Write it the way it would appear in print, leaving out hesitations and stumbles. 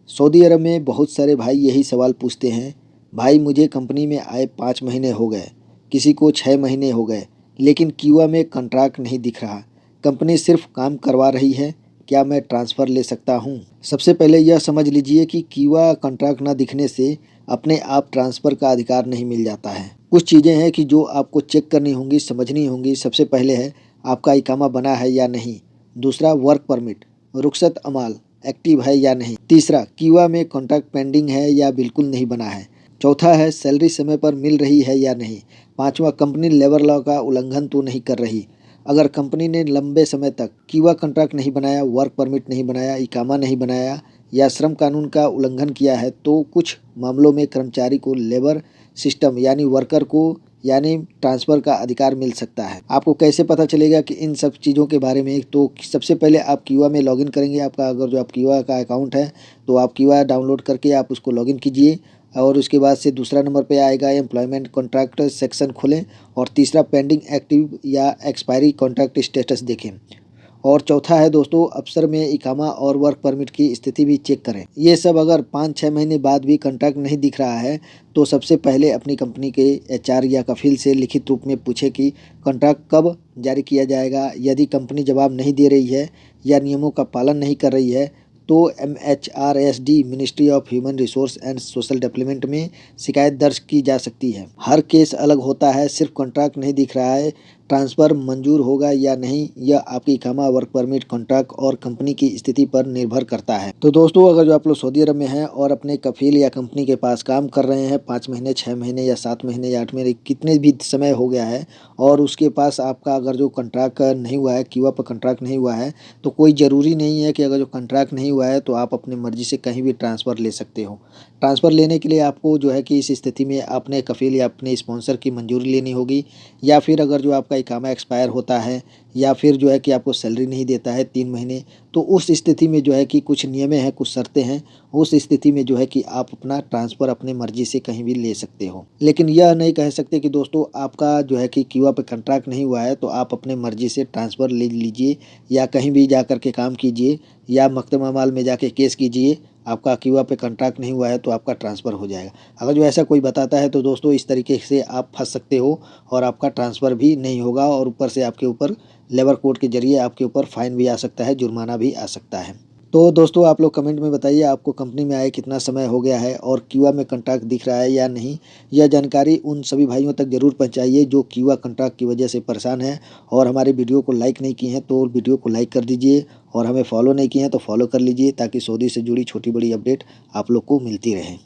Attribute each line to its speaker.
Speaker 1: Saudi अरब में बहुत सारे भाई यही सवाल पूछते हैं, भाई मुझे कंपनी में आए 5 महीने हो गए, किसी को 6 महीने हो गए, लेकिन क्यूआ में कॉन्ट्रैक्ट नहीं दिख रहा। कंपनी सिर्फ काम करवा रही है, क्या मैं ट्रांसफ़र ले सकता हूँ? सबसे पहले यह समझ लीजिए कि क्यूआ कॉन्ट्रैक्ट ना दिखने से अपने आप ट्रांसफ़र का अधिकार नहीं मिल जाता है। कुछ चीज़ें हैं कि जो आपको चेक करनी होंगी, समझनी होंगी। सबसे पहले है आपका इकामा बना है या नहीं। दूसरा, वर्क परमिट, रुखसत अमाल एक्टिव है या नहीं। तीसरा, क्यूआ में कॉन्ट्रैक्ट पेंडिंग है या बिल्कुल नहीं बना है। चौथा है सैलरी समय पर मिल रही है या नहीं। पांचवा, कंपनी लेबर लॉ का उल्लंघन तो नहीं कर रही। अगर कंपनी ने लंबे समय तक क्यूआ कॉन्ट्रैक्ट नहीं बनाया, वर्क परमिट नहीं बनाया, इकामा नहीं बनाया या श्रम कानून का उल्लंघन किया है तो कुछ मामलों में कर्मचारी को लेबर सिस्टम यानी वर्कर को यानी ट्रांसफ़र का अधिकार मिल सकता है। आपको कैसे पता चलेगा कि इन सब चीज़ों के बारे में? तो सबसे पहले आप क्यूआ में लॉगिन करेंगे। आपका अगर जो आप क्यूआ का अकाउंट है तो आप क्यूआ डाउनलोड करके आप उसको लॉगिन कीजिए और उसके बाद से दूसरा नंबर पे आएगा एम्प्लॉयमेंट कॉन्ट्रैक्ट सेक्शन खोलें और तीसरा पेंडिंग एक्टिव या एक्सपायरी कॉन्ट्रैक्ट स्टेटस देखें और चौथा है दोस्तों अफसर में इकामा और वर्क परमिट की स्थिति भी चेक करें। ये सब अगर 5-6 महीने बाद भी कॉन्ट्रैक्ट नहीं दिख रहा है तो सबसे पहले अपनी कंपनी के एचआर या कफील से लिखित रूप में पूछे कि कॉन्ट्रैक्ट कब जारी किया जाएगा। यदि कंपनी जवाब नहीं दे रही है या नियमों का पालन नहीं कर रही है तो MHRSD ministry of human resource and social development में शिकायत दर्ज की जा सकती है। हर केस अलग होता है। सिर्फ कॉन्ट्रैक्ट नहीं दिख रहा है, ट्रांसफ़र मंजूर होगा या नहीं यह आपकी इकामा, वर्क परमिट, कॉन्ट्रैक्ट और कंपनी की स्थिति पर निर्भर करता है। तो दोस्तों अगर जो आप लोग सऊदी अरब में हैं और अपने कफील या कंपनी के पास काम कर रहे हैं 5 महीने, 6 महीने या 7 महीने या 8 महीने कितने भी समय हो गया है और उसके पास आपका अगर जो कॉन्ट्रैक्ट नहीं हुआ है, क्यूआ पर कॉन्ट्रैक्ट नहीं हुआ है तो कोई ज़रूरी नहीं है कि अगर जो कॉन्ट्रैक्ट नहीं हुआ है तो आप अपनी मर्ज़ी से कहीं भी ट्रांसफ़र ले सकते हो। ट्रांसफ़र लेने के लिए आपको जो है कि इस स्थिति में अपने कफील या अपने स्पॉन्सर की मंजूरी लेनी होगी या फिर अगर जो आपका इकामा एक्सपायर होता है या फिर जो है कि आपको सैलरी नहीं देता है 3 महीने तो उस स्थिति में जो है कि कुछ नियम हैं, कुछ शर्तें हैं। उस स्थिति में जो है कि आप अपना ट्रांसफ़र अपनी मर्ज़ी से कहीं भी ले सकते हो। लेकिन यह नहीं कह सकते कि दोस्तों आपका जो है कि क्यूआ पे कॉन्ट्रैक्ट नहीं हुआ है तो आप अपने मर्ज़ी से ट्रांसफ़र ले लीजिए या कहीं भी जा कर के काम कीजिए या मकदमा माल में जाके केस कीजिए। आपका क्यूआ पे कॉन्ट्रैक्ट नहीं हुआ है तो आपका ट्रांसफ़र हो जाएगा। अगर जो ऐसा कोई बताता है तो दोस्तों इस तरीके से आप फंस सकते हो और आपका ट्रांसफ़र भी नहीं होगा और ऊपर से आपके ऊपर लेबर कोड के ज़रिए आपके ऊपर फ़ाइन भी आ सकता है, जुर्माना भी आ सकता है। तो दोस्तों आप लोग कमेंट में बताइए आपको कंपनी में आए कितना समय हो गया है और क्यूआ में कॉन्ट्रैक्ट दिख रहा है या नहीं। यह जानकारी उन सभी भाइयों तक ज़रूर पहुंचाइए जो क्यूआ कॉन्ट्रैक्ट की वजह से परेशान हैं और हमारे वीडियो को लाइक नहीं किए हैं तो वीडियो को लाइक कर दीजिए और हमें फॉलो नहीं किए हैं तो फॉलो कर लीजिए ताकि सऊदी से जुड़ी छोटी बड़ी अपडेट आप लोग को मिलती रहे।